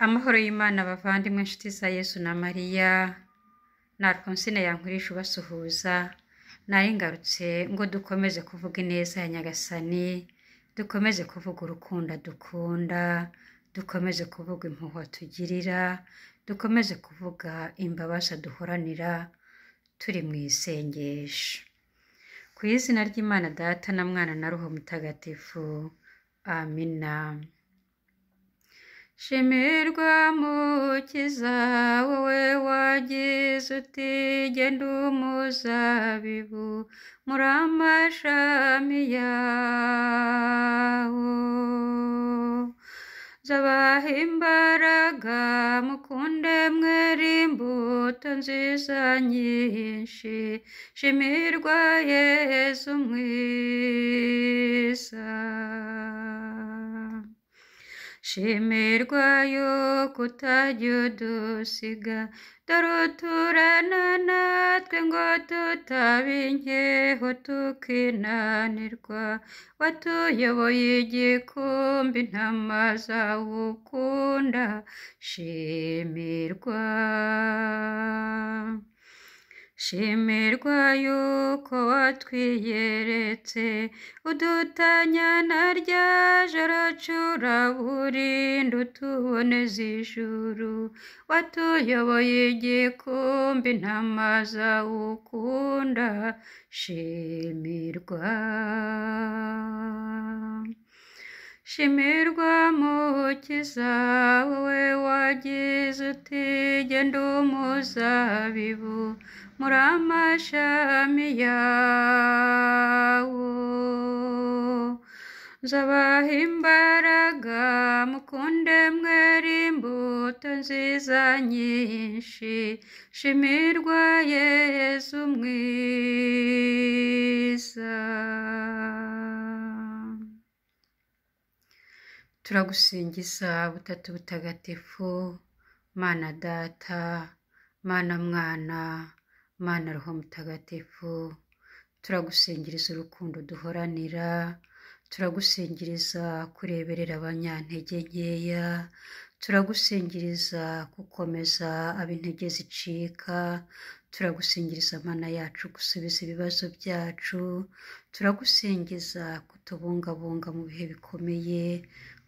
Amahoro y'Imana bavandimwe inshuti za Yesu na Mariya, na Alphonsine yankurisha ubasuhuza, nari ngarutse ngo dukomeze kuvuga ineza ya Nyagasani, dukomeze kuvuga urukundo dukunda, dukomeze kuvuga impuhwe tugirira, dukomeze kuvuga imbabazi duhoranira turi mu isengesho. Ku izina ry'Imana Data na Mwana na Roho Mutagatifu, amina. Shimirwa Mukiza, wowe wagize uti genda umuzabibu muri amashami yawo, zabaha imbaraga mukunde mwere imbuto nziza nyinshi. Shimirwa Yesu mwiza, shimirwa yuko utajya udusiga, dore uturana natwe ngo tutaba inkeho tukinanirwa. Watuyoboye igikumbi intama zawe ukunda, shimirwa. Shimirwa yuko watwiyeretse, udutanya na rya joro curaburindi utuboneza ijuru. Watuyoboye igikumbi intama zawe ukunda, shimirwa. Shimirwa Mukiza, wowe wagize uti genda umuzabibu muri amashami yawo, zabaha imbaraga mukunde mwere imbuto nziza nyinshi. Shimirwa Yesu mwiza. Turagusingiza butatu butagatifu, Mana Data, Mana Mwana, Mana Roho Mutagatifu. Turagusingiriza urukundo duhoranira, turagusingiriza kureberera abanyantege nkeya, turagusingiriza gukomeza ab'intege zicika, turagusingiriza Mana yacu gusubiza ibibazo byacu, turagusingiza kutubungabunga mu bihe bikomeye.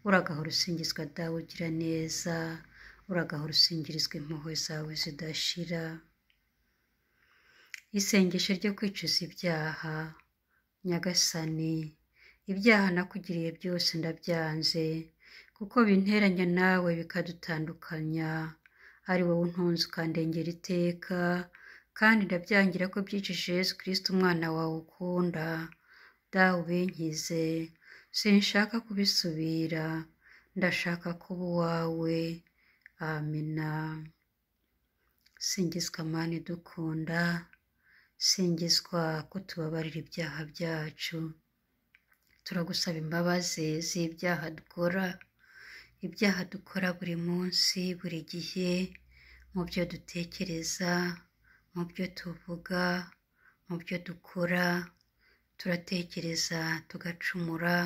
Uragahora usingizwa dawe ugira neza, uragahora usingirizwa impuhwe zawe zidashira. Isengesho ryo kwicuza ibyaha. Nyagasani, ibyaha nakugiriye byose ndabyanze, kuko binteranya nawe bikadutandukanya. Ari wowe untunze ukandengera iteka, kandi ndabyangira ko byicishije Yesu Kristo umwana wawe ukunda. Dawe ubinkize, sinshaka kubisubira, ndashaka kuba uwawe. Amina. Singizwa Mana idukunda, singizwa kutubabarira ibyaha byacu. Turagusaba imbabazi z'ibyaha dukora, ibyaha dukora buri munsi, buri gihe, mu byo dutekereza, mu byo tuvuga, mu byo dukora. Turatekereza tugacumura,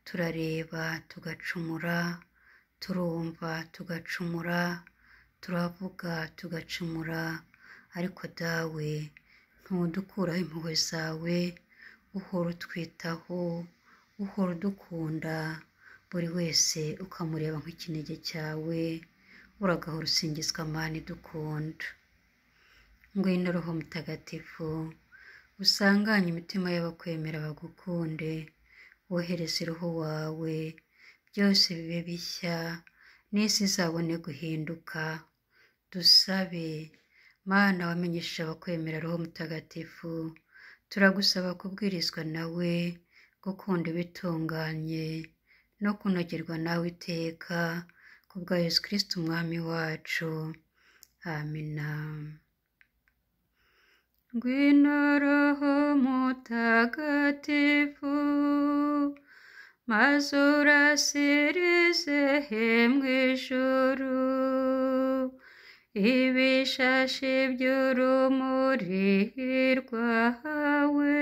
turareba tugacumura, turumva tugacumura, turavuga tugacumura. Ariko dawe ntudukuraho impuhwe zawe, uhora utwitaho, uhora udukunda, buri wese ukamureba nk'ikinege cyawe. Uragahora usingizwa Mana idukunda. Ngwino Roho Mutagatifu, usanganye imitima y'abakwemera bagukunde, wohereze Roho wawe, byose bibe bishya, n'isi izabone guhinduka. Dusabe. Mana wamenyesheje abakwemera Roho Mutagatifu, turagusaba kubwirizwa nawe, gukunda ibitunganye, no kunogerwa nawe iteka, kubwa Yesu Kristo umwami wacu. Amina. Ngwino Roho Mutagatifu, maze urasirize mu ijuru ibishashi by'urumuri rwawe.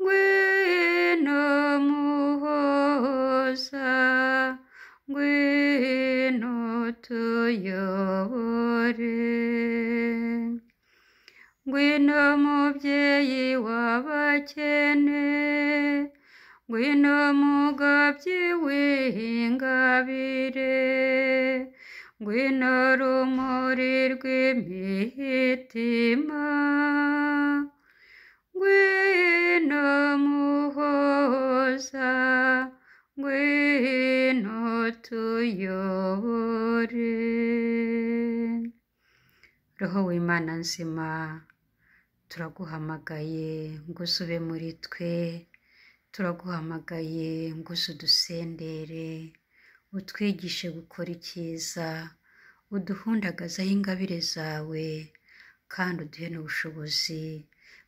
Ngwino Muhoza, ngwino utuyobore. Ngwino mubyeyi w'abakene, ngwino mugabyi w'ingabire, ngwino rumuri rw'imitima, ngwino muhoza, ngwino tuyobore. Roho w'Imana nzima, turaguhamagaye ngo usube muri twe, turaguhamagaye ngo uze udusendere, utwigishe gukora icyiza, uduhundagazeho ingabire zawe, kandi uduhe n'ubushobozi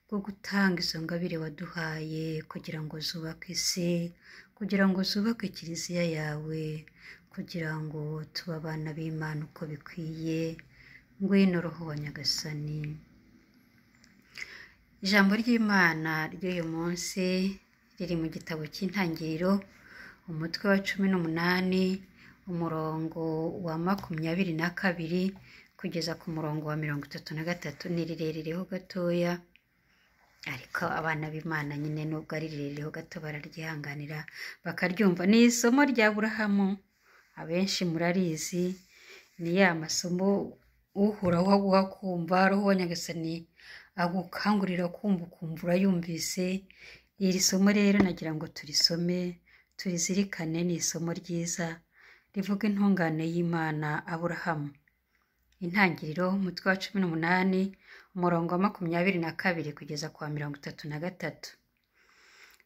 bwo gutanga izo ngabire waduhaye kugira ngo zubake isi, kugira ngo zubake kiliziya yawe, kugira ngo tube abana b'Imana uko bikwiye. Ngwino Roho wa Nyagasani. Ijambo ry'Imana ry'uyu munsi riri mu gitabo cy'Intangiriro, umutwe wa 18, umurongo wa 22 kugeza ku murongo wa 33. Ni rirerireho gatoya, ariko abana b'Imana nyine nubwo ari rirerireho gato bararyihanganira bakaryumva. Ni isomo rya Aburahamu, abenshi murarizi. Ni ya masomo uhoraho aguha kumva, Roho wa Nyagasani agukangurira kumva ukumva urayumvise. Iri somo rero nagira ngo turisome turizirikane. Ni isomo ryiza rivuga intungane y'Imana Aburahamu. Intangiriro umutwe wa 18, umurongo wa 22 kugeza ku wa 33.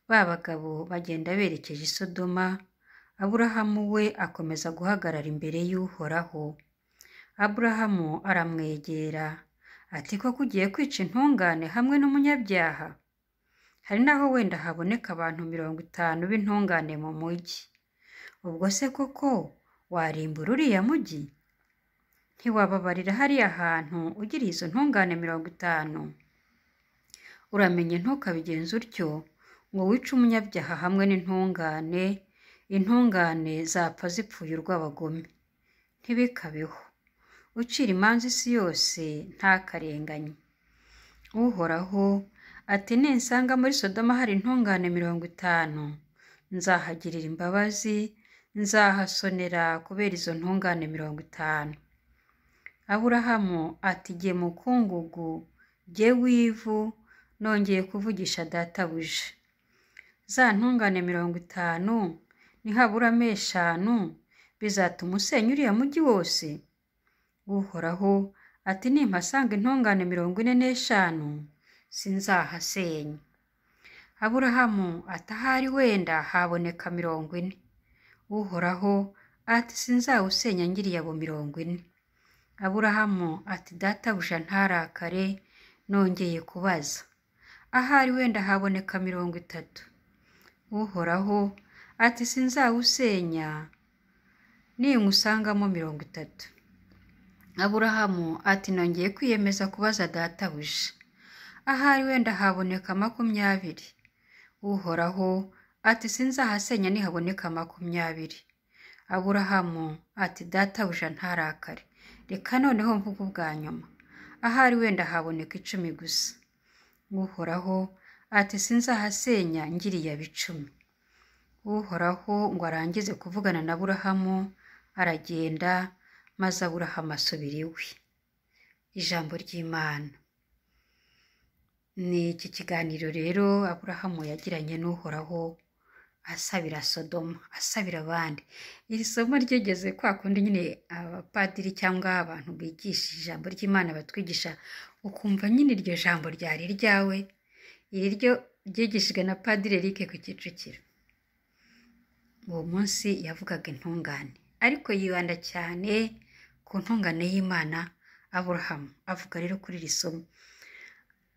Ba bagabo bagenda berekeje i Sodoma, Aburahamu we akomeza guhagarara imbere y'Uhoraho. Aburahamu aramwegera ati, ko kugiye kwica intungane hamwe n'umunyabyaha? Hari naho wenda haboneka abantu 50 b'intungane mu mujyi. Ubwo se koko warimbura uriya mujyi? Ntiwababarira hariya hantu ugiriye izo ntungane 50? Uramenye ntukabigenza utyo ngo wice umunyabyaha hamwe n'intungane, intungane zapfa zipfuye urw'abagome. Ntibikabeho. Ucira imanza isi yose ntakarenganye. Uhoraho ati, ninsanga muri Sodoma hari intungane 50, nzahagirira imbabazi, nzahasonera kubera izo ntungane 50. Aburahamu ati, jye mukungugu, jye w'ivu, nongeye kuvugisha databuja. Za ntungane 50 nihaburamo 5, bizatuma usenya uriya mujyi wose? Uhoraho ati, nimpasanga intungane 45, sinzahasenya. Aburahamu ati, ahari wenda haboneka 40. Uhoraho ati, sinzawusenya ngiriye abo 40. Aburahamu ati, databuja ntarakare, nongeye kubaza. Ahari wenda haboneka 30. Uhoraho ati, sinzawusenya ninkusangamo 30. Aburahamu ati, nongeye kwiyemeza kubaza databuja. Ahari wenda haboneka 20. Uhoraho ati, sinzahasenya nihaboneka 20. Aburahamu ati, databuja ntarakare, reka noneho mvuga ubwa nyuma. Ahari wenda haboneka 10 gusa. Uhoraho ati, sinzahasenya ngiriye 10. Uhoraho ngo arangize kuvugana na Aburahamu, aragenda, maze Aburahamu asubira iwe. Ijambo ry'Imana. Ni iki kiganiro rero Aburahamu yagiranye n'Uhoraho asabira Sodoma, asabira abandi. Iri somo ryegeze kwa kundi nyine abapadiri cyangwa abantu bigisha ijambo ry'Imana batwigisha, ukumva nyine iryo jambo ryari ryawe. Iri ryo ryigishijwe na Padiri Eric ku Kicukiro. Uwo munsi yavugaga intungane, ariko yibanda cyane ku ntungane y'Imana Aburahamu. Avuga rero kuri iri somo,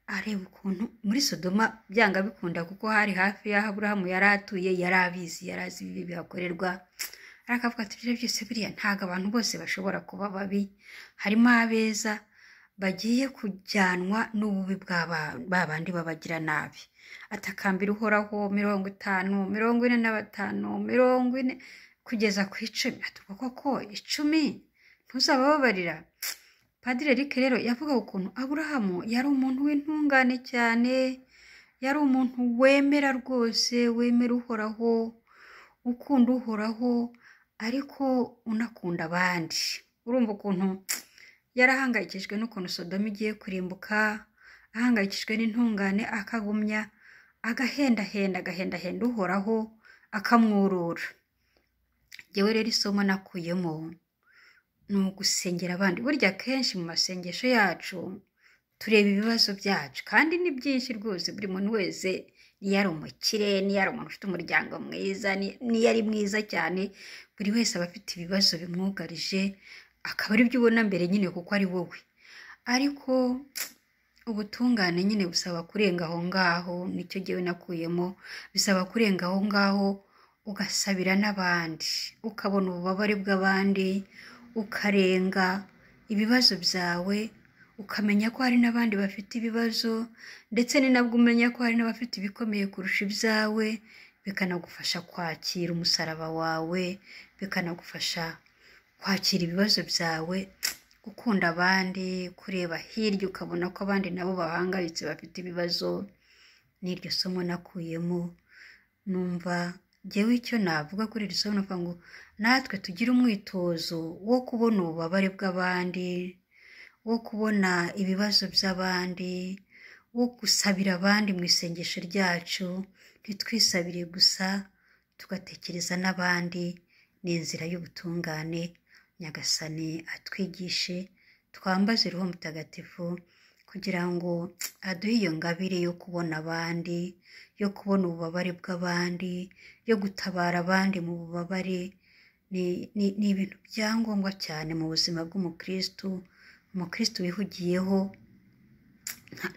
areba ukuntu muri Sodoma byanga bikunda, kuko hari hafi y'aho Aburahamu yari atuye, yari abizi, yari azi ibibi bihakorerwa. Arakavuga ati, ibyo byose buriya ntabwo abantu bose bashobora kuba babi, harimo abeza bagiye kujyanwa n'ububi bw'abandi babagira nabi. Atakambira Uhoraho 50, 45, 40 kugeza ku 10. Atuko koko 10 ntuzabababarira. Padiri Eric rero yavugaga ukuntu Aburahamu yari umuntu w'intungane cyane, yari umuntu wemera rwose, wemera uhoraho, ukunda uhoraho ariko unakunda abandi. Urumva ukuntu yarahangayikishijwe n'ukuntu Sodoma igiye kurimbuka, ahangayikishijwe n'intungane, akagumya agahendahenda uhoraho akamwurura. Yewe rero isomo nakuyemo ni ugusengera abandi. Burya kenshi mu masengesho yacu tureba ibibazo byacu, kandi ni byinshi rwose. Buri muntu wese, niyo ari umukire, niyo ari umuntu ufite umuryango mwiza, niyo ari mwiza cyane, buri wese aba afite ibibazo bimwugarije, akaba ari byo ubona mbere nyine kuko ari wowe. Ariko ubutungane nyine busaba kurenga aho ngaho, nicyo jyewe nakuyemo. Bisaba kurenga aho ngaho ugasabira n'abandi, ukabona ububabare bw'abandi, ukarenga ibibazo byawe, ukamenya ko hari n'abandi bafite ibibazo, ndetse ni nabwo umenya ko hari n'abafite ibikomeye kurusha ibyawe, bikanagufasha kwakira umusaraba wawe, bikanagufasha kwakira ibibazo byawe, gukunda abandi, kureba hirya ukabona ko abandi nabo bahangayitse bafite ibibazo. N'iryo somo nakuyemo. Numva jyewe icyo navuga kuri iri somo navuga ngo natwe tugire umwitozo wo kubona ububabare bw'abandi, wo kubona ibibazo by'abandi, wo gusabira abandi mu isengesho ryacu. Ntitwisabire gusa, tugatekereza n'abandi. Ni inzira y'ubutungane. Nyagasani atwigishe, twambaze Roho Mutagatifu kugira ngo aduhe iyo ngabire yo kubona abandi, yo kubona ububabare bw'abandi, yo gutabara abandi mu bubabare. Ni ibintu bya ngombwa cyane mu buzima bw'umukristu. Umukristu wihugiyeho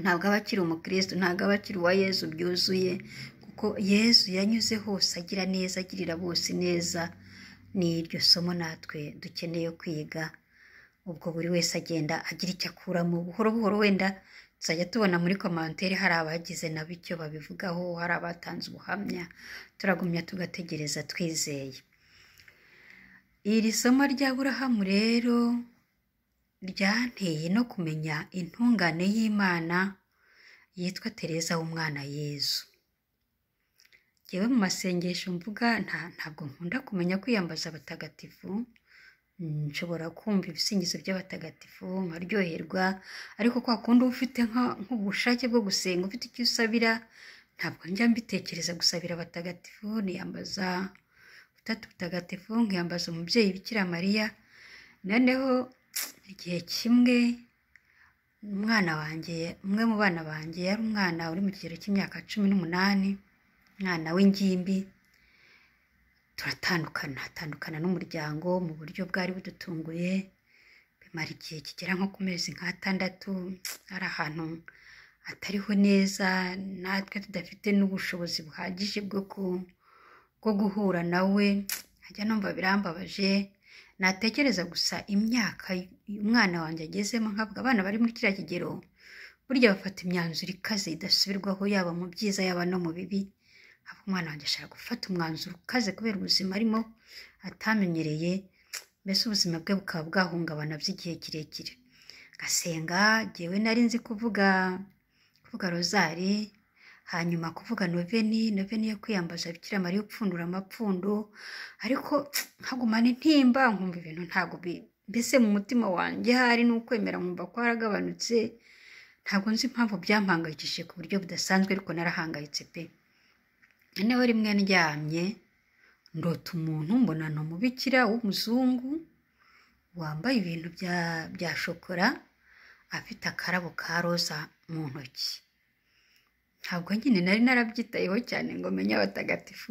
ntabwo aba akiri umukristu, ntabwo aba akiri uwa Yezu byuzuye, kuko Yezu yanyuze hose agira neza, agirira bose neza. Ni iryo somo natwe dukeneye kwiga. Ubwo buri wese agenda agira icyo akuramo buhoro buhoro. Wenda tuzajya tubona muri komantere hari abagize nabo icyo babivugaho, hari abatanze ubuhamya. Turagumya tugategereza twizeye. Iri somo rya Aburahamu rero ryanteye no kumenya intungane y'Imana yitwa Tereza w'umwana Yezu. Jyewe mu masengesho mvuga ntabwo nkunda kumenya kwiyambaza abatagatifu. Nshobora kumva ibisingizo by'abatagatifu nkaryoherwa, ariko kwa kundi ufite nk'ubushake bwo gusenga, ufite icyo usabira, ntabwo njya mbitekereza gusabira abatagatifu. Niyambaza utatu butagatifu, nkiyambaza umubyeyi Bikira Mariya. Noneho igihe kimwe umwana wanjye, umwe mu bana banjye, yari umwana uri mu kigero cy'imyaka 18, umwana w'ingimbi. Turatandukana n'umuryango mu buryo bwari budutunguye. Bimara igihe kigera nko ku mezi nk'atandatu ari ahantu atariho neza, natwe tudafite n'ubushobozi buhagije bwo guhura nawe. Nkajya numva birambabaje, natekereza gusa imyaka umwana wanjye agezemo, nkavuga abana bari muri kiriya kigero burya bafata imyanzuro ikaze idasubirwaho, yaba mu byiza yaba no mu bibi. Umwana wanjye ashaka gufata umwanzuro ukaze kubera ubuzima arimo atamenyereye, mbese ubuzima bwe bukaba bwahungabana by'igihe kirekire. Gasenga, jyewe nari nzi kuvuga rozari, hanyuma kuvuga noveni yo kwiyambaza Bikira Mariya upfundura amapfundo, ariko nkagumana intimba, nkumva ibintu ntabwo mbese mu mutima wanjye hari n'ukwemera nkumva ko haragabanutse. Ntabwo nzi impamvu byampangayikishije ku buryo budasanzwe, ariko narahangayitse pe. Noneho rimwe ndyamye ndota umuntu, mbona ni umubikira w'umuzungu wambaye ibintu bya shokora, afite akarabo ka roza mu ntoki. Ntabwo nyine nari narabyitayeho cyane ngo menye abatagatifu.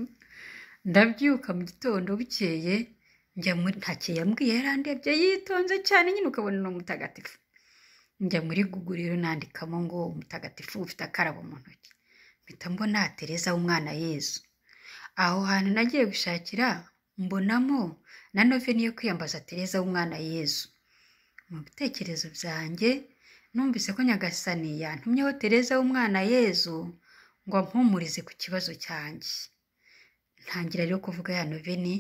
Ndabyuka mu gitondo bukeye, njya muri ntacyo yambwiye, yarandebye yitonze cyane, nyine ukabona ni umutagatifu. Njya muri Google rero nandikamo ngo umutagatifu ufite akarabo mu ntoki, mpita mbona Tereza w'umwana Yezu. Aho hantu nagiye gushakira mbonamo na noveni yo kwiyambaza Tereza w'umwana Yezu. Mu bitekerezo byanjye numvise ko Nyagasani yantumyeho Tereza w'umwana Yezu ngo ampumurize ku kibazo cyanjye. Ntangira rero kuvuga ya noveni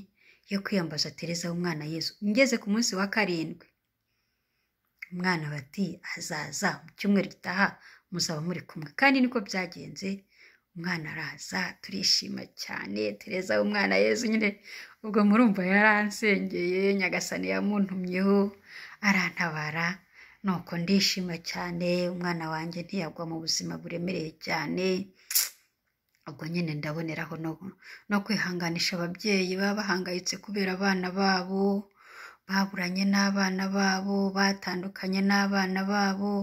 yo kwiyambaza Tereza w'umwana Yesu. Ngeze ku munsi wa 7, umwana bati azaza mu cyumweru gitaha muzaba muri kumwe, kandi niko byagenze. Umwana araza, turishima cyane. Tereza w'umwana Yesu nyine ubwo murumva yaransengeye, Nyagasani yamuntumyeho arantabara, nuko ndishima cyane. Umwana wanjye ntiyagwa mu buzima buremereye cyane. Ubwo nyine ndaboneraho no kwihanganisha ababyeyi baba bahangayitse kubera abana babo baburanye n'abana babo, batandukanye n'abana babo,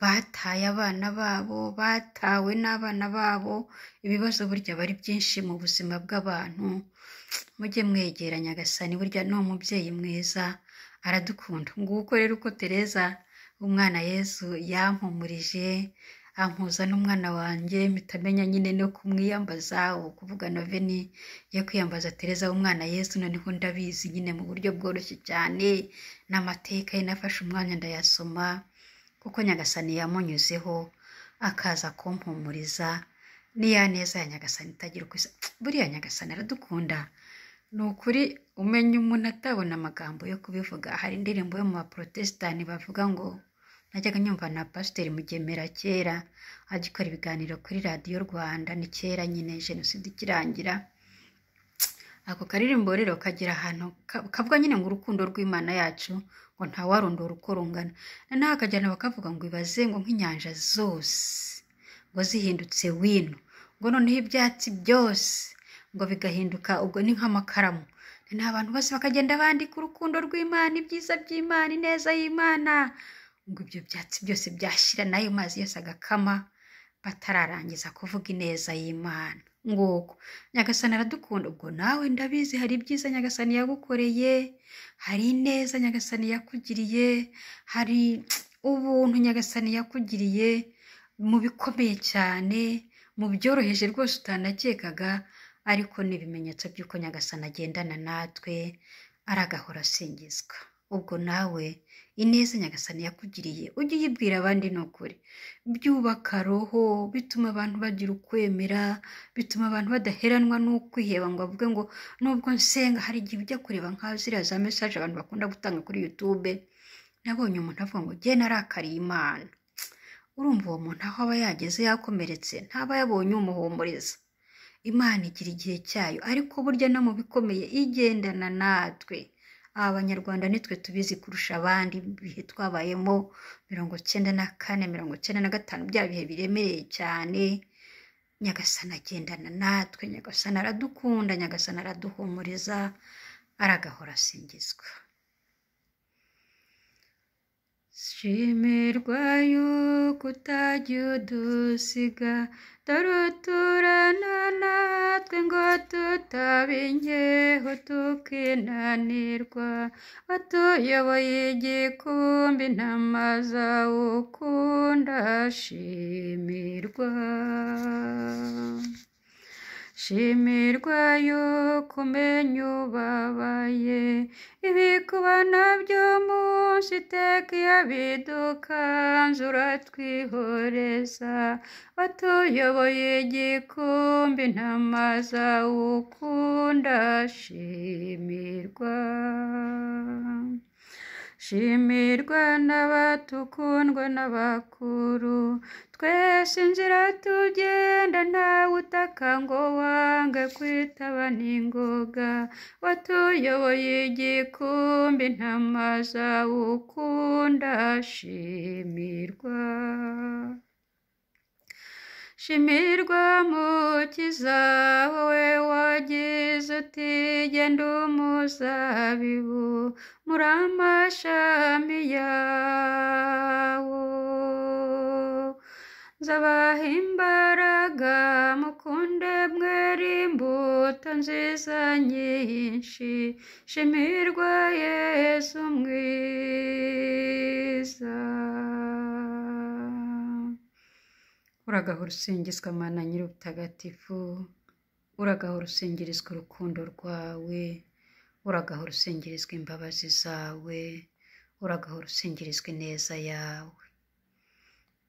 bataye abana babo, batawe n'abana babo. Ibibazo burya bari byinshi mu buzima bw'abantu. Mujye mwegera Nyagasani, burya ni umubyeyi mwiza, aradukunda. Nguko rero uko Tereza umwana Yesu yampumurije, ampuza n'umwana wanjye, mitamenya nyine no kumwiyambaza, kuvuga noveni yo kwiyambaza Tereza w'umwana Yesu. Noneho ndabizi nyine mu buryo bworoshye cyane, n'amateka ye nafashe umwanya ndayasoma, kuko Nyagasani yamunyuzeho akaza kumpumuriza. Niya neza ya Nyagasani itagira uko isa. Buriya Nyagasani aradukunda. Ni ukuri umenya umuntu atabona amagambo yo kubivuga. Hari indirimbo yo mu baprotestani bavuga ngo, najyaga nyumva na Pasiteri Mugemera kera agikora ibiganiro kuri radiyo Rwanda, ni kera nyine jenoside ikirangira. Ako karirimbo rero kagira ahantu kavuga nyine ngo urukundo rw'Imana yacu ngo ntawarondora uko rungana. Noneho akajyana bakavuga ngo ibaze ngo nk'inyanja zose ngo zihindutse wino, ngo noneho ibyatsi byose ngo bigahinduka ubwo ni nk'amakaramu. Noneho abantu bose bakagenda bandika urukundo rw'Imana, ibyiza by'Imana, ineza y'Imana, ngo ibyo byatsi byose byashira, n'ayo mazi yose agakama, batararangiza kuvuga ineza y'Imana. Nguko Nyagasani aradukunda. Ubwo nawe ndabizi hari ibyiza Nyagasani yagukoreye, hari ineza Nyagasani yakugiriye, hari ubuntu Nyagasani yakugiriye mu bikomeye cyane, mu byoroheje rwose utanakekaga. Ariko n'ibimenyetso by'uko Nyagasani agendana natwe, aragahora asingizwa. Ubwo nawe ineza Nyagasani yakugiriye ujye uyibwira abandi. Ni ukuri byubaka roho, bituma abantu bagira ukwemera, bituma abantu badaheranwa n'ukwiheba ngo bavuge ngo nubwo nsenga. Hari igihe ujya kureba nka ziriya za message abantu bakunda gutanga kuri YouTube, nabonye umuntu avuga ngo jye narakariye Imana. Urumva uwo muntu aho aba yageze yakomeretse, ntaba yabonye umuhumuriza. Imana igira igihe cyayo, ariko burya no mu bikomeye igendana natwe. Abanyarwanda nitwe tubizi kurusha abandi. Bihe twabayemo 94, 95, bya bihe biremereye cyane. Nyagasani agendana natwe, Nyagasani aradukunda, Nyagasani araduhumuriza, aragahora asingizwa. Shimirwa yuko utajya udusiga, dore uturana natwe ngo tutabinyeho tukinanirwa. Watuyoboye igikumbi intama zawe ukunda, shimirwa. Shimirwa yuko umenya ubabaye, ibikuba nabyo munsi iteka iyo bidukanze uratwihoreza. Watuyoboye igikumbi intama zawe ukunda, shimirwa. Shimirwa n'abatukundwa n'abakuru, twese inzira tugenda ntawe utaka ngo wange kwitaba n'ingoga. Watuyoboye igikumbi intama zawe ukunda, shimirwa. Shimirwa Mukiza wowe wagize uti genda umuzabibu muri amashami yawo. Nzabaha imbaraga mukunde mwera imbuto nziza nyinshi. Shimirwa Yesu mwiza. Uragahora usingizwa Mana nyir'ubutagatifu, uragahora usingirizwa urukundo rwawe, uragahora usingirizwa imbabazi zawe, uragahora usingirizwa ineza yawe.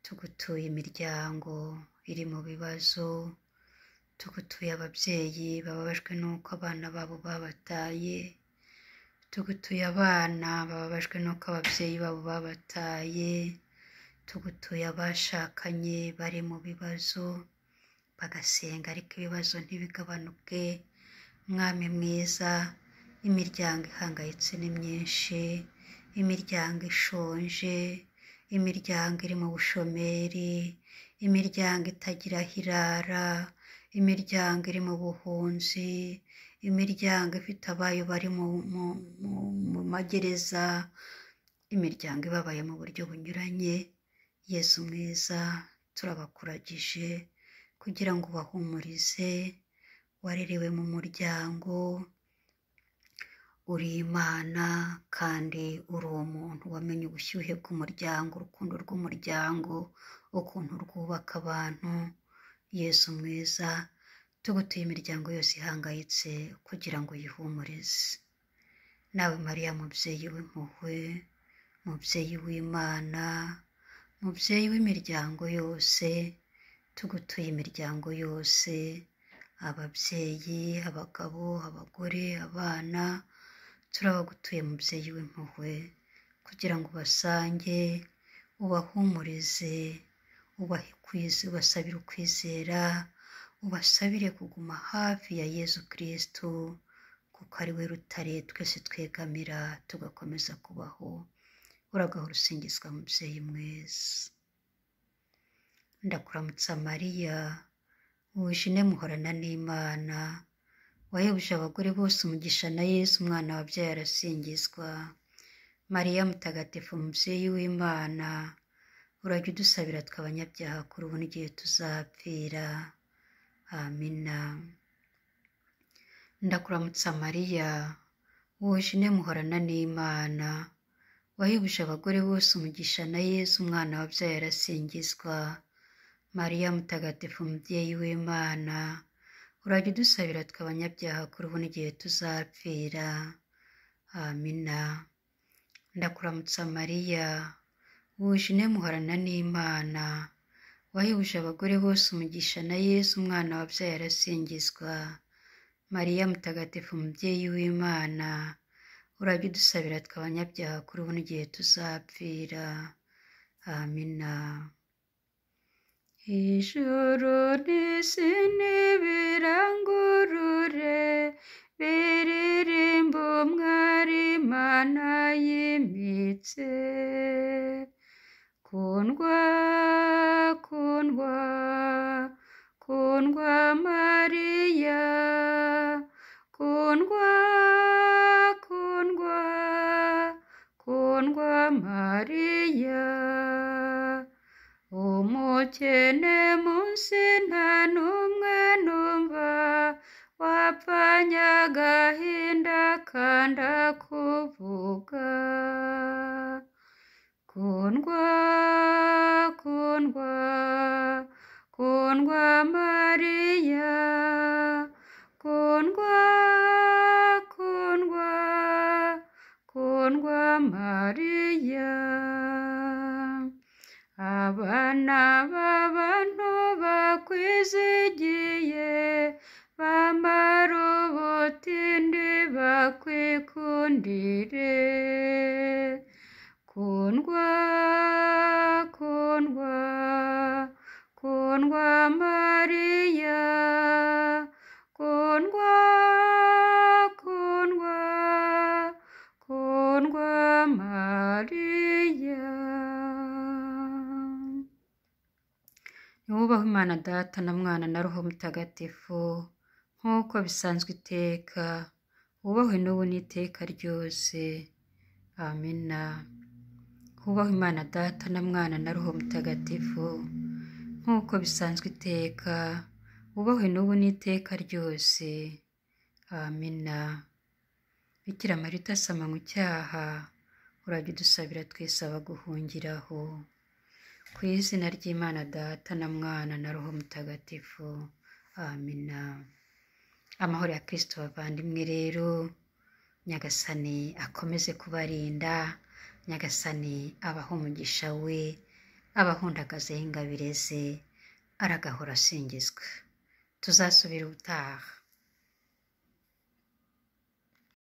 Tugutuye imiryango iri mu bibazo, tugutuye ababyeyi bababajwe n'uko abana babo babataye, tugutuye abana bababajwe n'uko ababyeyi babo babataye, tugutuye abashakanye bari mu bibazo bagasenga ariko ibibazo ntibigabanuke. Mwami mwiza, imiryango ihangayitse ni myinshi, imiryango ishonje, imiryango iri mu bushomeri, imiryango itagira aho irara, imiryango iri mu buhunzi, imiryango ifite abayo bari mu magereza, imiryango ibabaye mu buryo bunyuranye. Yesu mwiza, turabakuragije kugira ngo ubahumurize. Warerewe mu muryango, uri Imana kandi uri umuntu wamenye ubushyuhe bw'umuryango, urukundo rw'umuryango, ukuntu rwubaka abantu. Yesu mwiza, tugutuye imiryango yose ihangayitse kugira ngo yihumurize. Nawe Mariya mubyeyi w'impuhwe, mubyeyi w'Imana, mubyeyi w'imiryango yose, tugutuye imiryango yose, ababyeyi, abagabo, abagore, abana, turabagutuye mubyeyi w'impuhwe kugira ngo ubasange, ubahumurize, ubasabire ukwizera, ubasabire kuguma hafi ya Yesu Kristo, kuko ari we rutare twese twegamira tugakomeza kubaho. Uragahora usingizwa mubyeyi mwiza. Ndakuramutsa Mariya, wuje muhorana n'Imana, wahebuje abagore bose umugisha, na Yesu umwana wabyaye arasingizwa. Mariya mutagatifu, mubyeyi w'Imana, urajya udusabira tw'abanyabyaha kuri ubu n'igihe tuzapfira. Amina. Ndakuramutsa Mariya, wuje muhorana n'Imana, wahebuje abagore bose umugisha, na Yesu umwana wabyaye arasingizwa. Mariya mutagatifu, mubyeyi w'Imana, urajya udusabira tw'abanyabyaha kuri ubu n'igihe tuzapfira. Amina. Ndakuramutsa Mariya, wuje muhorana n'Imana, wahebuje abagore bose umugisha, na Yesu umwana wabyaye arasingizwa. Mariya mutagatifu, mubyeyi w'Imana, urajya udusabira tw'abanyabyaha kuri ubu n'igihe tuzapfira. Amina. Ijuru n'isi n'ibirangurure biririmba umwari Imana yimitse. Kundwa, kundwa, kundwa Mariya, kundwa, kundwa, kundwa Mariya. Umukene munsi nta n'umwe numva, wapfanye agahinda kandi akuvuga. Kundwa, kundwa, kundwa Mariya, kundwa, kundwa, kundwa Mariya. Abana b'abantu bakwizigiye, bambara ubutindi bakwikundire. Kundwa, kundwa, kundwa Mariya, kundwa, kundwa, kundwa Mariya. Nibubahwe Imana Data na Mwana na Roho Mutagatifu, nk'uko bisanzwe iteka, wubahwe n'ubu n'iteka ryose. Amina. Hubahwe Imana Data na Mwana na Roho Mutagatifu, nk'uko bisanzwe iteka, wubahwe n'ubu n'iteka ryose. Amina. Bikira Mariya utasama mu cyaha, urajya udusabira twese abaguhungiraho. Ku izina ry'Imana Data na Mwana na Roho Mutagatifu. Amina. Amahoro ya Kristo bavandimwe rero, Nyagasani akomeze kubarinda, Nyagasani abaha umugisha we, abahundagazeho ingabire ze, aragahora asingizwa. tuzasubira ubutaha.